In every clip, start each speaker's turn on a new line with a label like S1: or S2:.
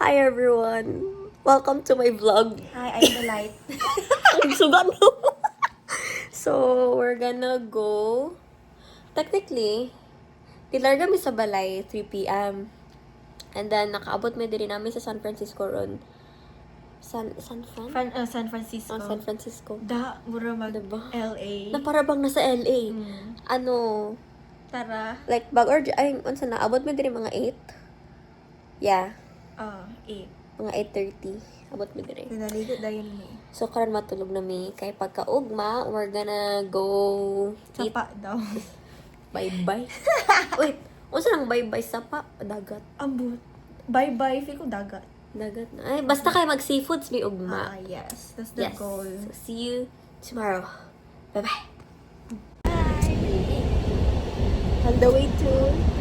S1: Hi everyone! Welcome to my vlog.
S2: Hi, I'm the light.
S1: Ang sugat mo! So, we're gonna go... Technically, tilarga mi sa balay, 3 p.m. And then, nakaabot mi din namin sa San Francisco ron. San Fran?
S2: San Francisco.
S1: Oh, San Francisco.
S2: Mura mag
S1: Diba?
S2: LA.
S1: Na para bang nasa LA. Ano,
S2: Tara.
S1: like, unsa na, abot mi din mga 8. Yeah.
S2: 8.
S1: Mga 8:30. Abot mi din.
S2: Pinaligo dahil ni.
S1: So, karon matulog na mi. Kay pagkaugma, we're gonna go eat.
S2: Sapa daw.
S1: Bye-bye. Wait, unsa nang bye-bye sa pa? Dagat.
S2: Ambot. Bye-bye. Feel ko dagat.
S1: Dagat na. Ay, basta kayo mag-seafoods, may ugma.
S2: Yes. That's the
S1: Yes.
S2: goal.
S1: So, see you tomorrow. Bye-bye.
S2: On the way to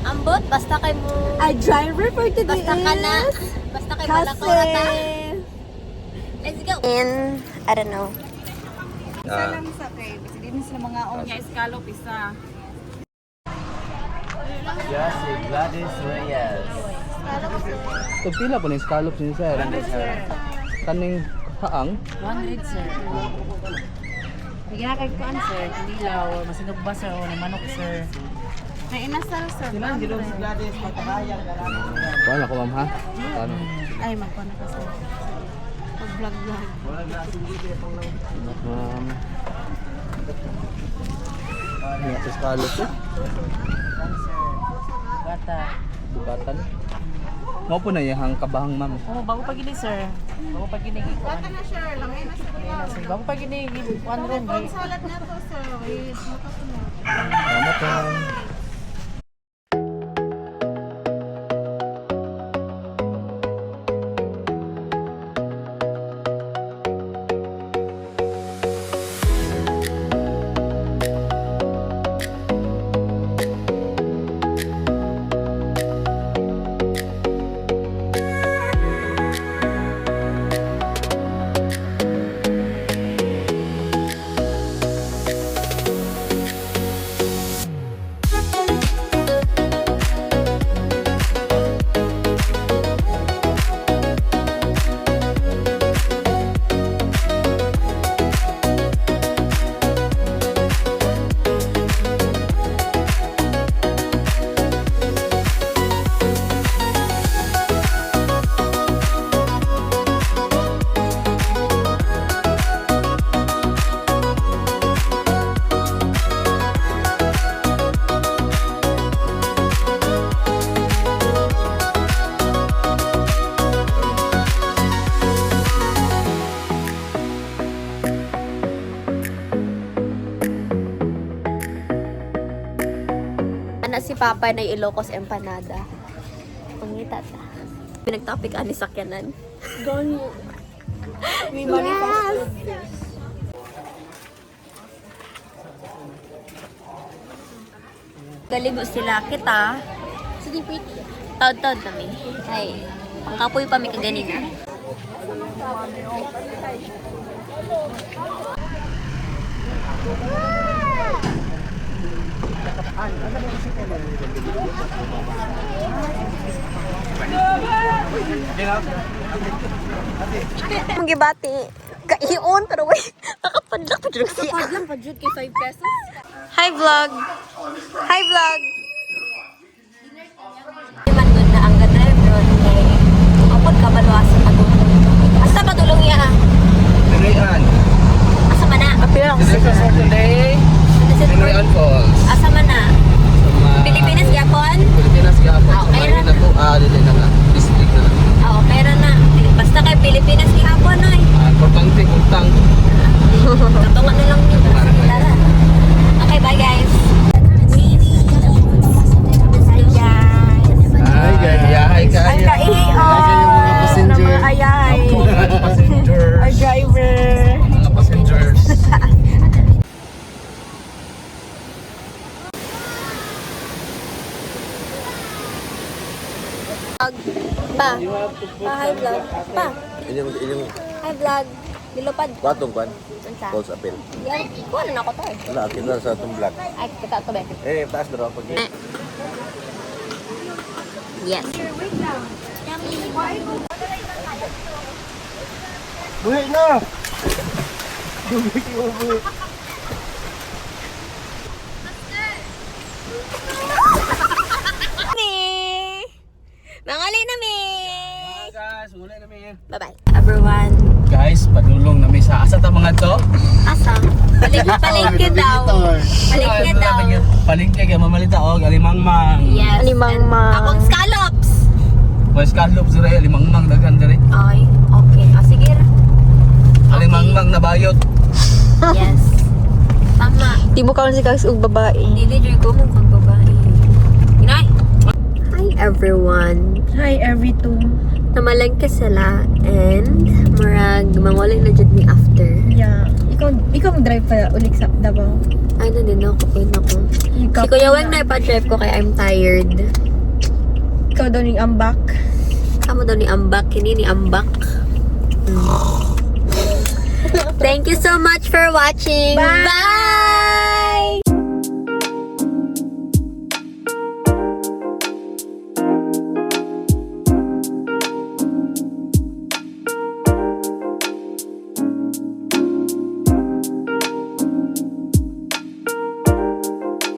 S1: Ambot, basta kay mo...
S2: a driver for today
S1: Basta ka na. Basta kay Malakaw ta. Let's go. And, I don't know.
S2: Isa lang sa kay. Kasi din sila mga onya escallop isa.
S3: Yes, si Gladys Reyes.
S4: Ito pila po ng scallops niya sir. Kaning haang.
S5: 100 sir. Bigyan kay kuan sir, dilaw, masinog ba sir o ni manok sir. May inasal sir.
S3: Silang gilong si Gladys, magkabayang ka namin.
S4: Kuan ako ma'am ha. Kuan.
S5: Ay magkuan na ka sir. Pag-vlog.
S3: Wala na sige pang lang.
S4: Ma'am. Ini sa scallops eh.
S5: Bata.
S4: Bugatan. Mo po na yang kabahang ma'am.
S5: Oh, bago pa gini sir. Bago pa gini kuan. Bata na sir, lamay na sir. Bago pa gini kuan ron.
S2: Salad na to sir. Wait, makasunod.
S4: Salamat ma'am.
S1: Ana si Papa na Ilocos Empanada. Pangita ta. Pinag-topic ani sakyanan.
S2: Gone. We manifested this.
S1: Galibo sila kita.
S2: Sige, pretty.
S1: Taod-taod kami. Ay, pangkapoy pa mi kaganina. Magibati. Kaiyon, pero wait. Nakapadlak pa dyan siya.
S2: Padlang pa jud kay 5 pesos.
S1: Hi vlog! Hi vlog! Man doon na ang ka-driver kay apod ka baluasan matulong. Asa matulong iya?
S4: Pinoyan.
S1: Asa man na?
S4: This is for today. Pinoyan Falls.
S1: Asa man na? Pilipinas gyapon?
S4: Pilipinas gihapon.
S1: Ah, okay ra
S4: na po. Dili na lang. District na lang.
S1: Oo, pero na. Basta kay Pilipinas gihapon ay.
S4: Importante utang.
S1: Katungan na lang yun. Tara. Okay, bye guys. Hi guys.
S4: Hi guys. Hi guys.
S2: Ang kaihiyon. Naman ayay.
S4: Passengers.
S2: Our driver.
S4: Mga passengers.
S1: Pa. Hi vlog. Pa.
S3: Inyong
S1: Hi vlog. Nilupad ko.
S3: watong kwan.
S1: Unsa?
S3: Calls appeal.
S1: Yan. Kuha na ako to eh.
S3: Wala, kita sa itong vlog.
S1: Ay, kita to ba?
S3: Taas na raw pag
S1: Yes.
S3: Buhay na! Buhay.
S1: Mangali na mi!
S4: Guys, muli na mi.
S1: Bye-bye, everyone.
S4: Guys, padulong na mi sa asa ta mga to.
S1: Asa? Palengke daw. Palengke daw.
S4: Palengke kay mamalita og alimangmang.
S1: Yes.
S2: Alimangmang.
S1: Akong scallops.
S4: West Carlops dire alimangmang daghan dire.
S1: Okay. Okay. Sige.
S4: Alimangmang na bayot.
S1: Yes. Tama.
S2: Di mo kaon si Kags ug babae.
S1: Dili diri ko mong kang babae. Inay. Hi everyone.
S2: Hi every two.
S1: Namalengke sila and murag mangwalay na jud mi after.
S2: Yeah. Ikaw mag-drive pa ulit sa Davao.
S1: Ay na din ako point ako. Si
S2: Ikaw
S1: Kuya Weng na ipa-drive ko kaya I'm tired.
S2: Ikaw daw ning ambak.
S1: Kamo daw ni Ambak, kini ni Ambak. Thank you so much for watching. Bye!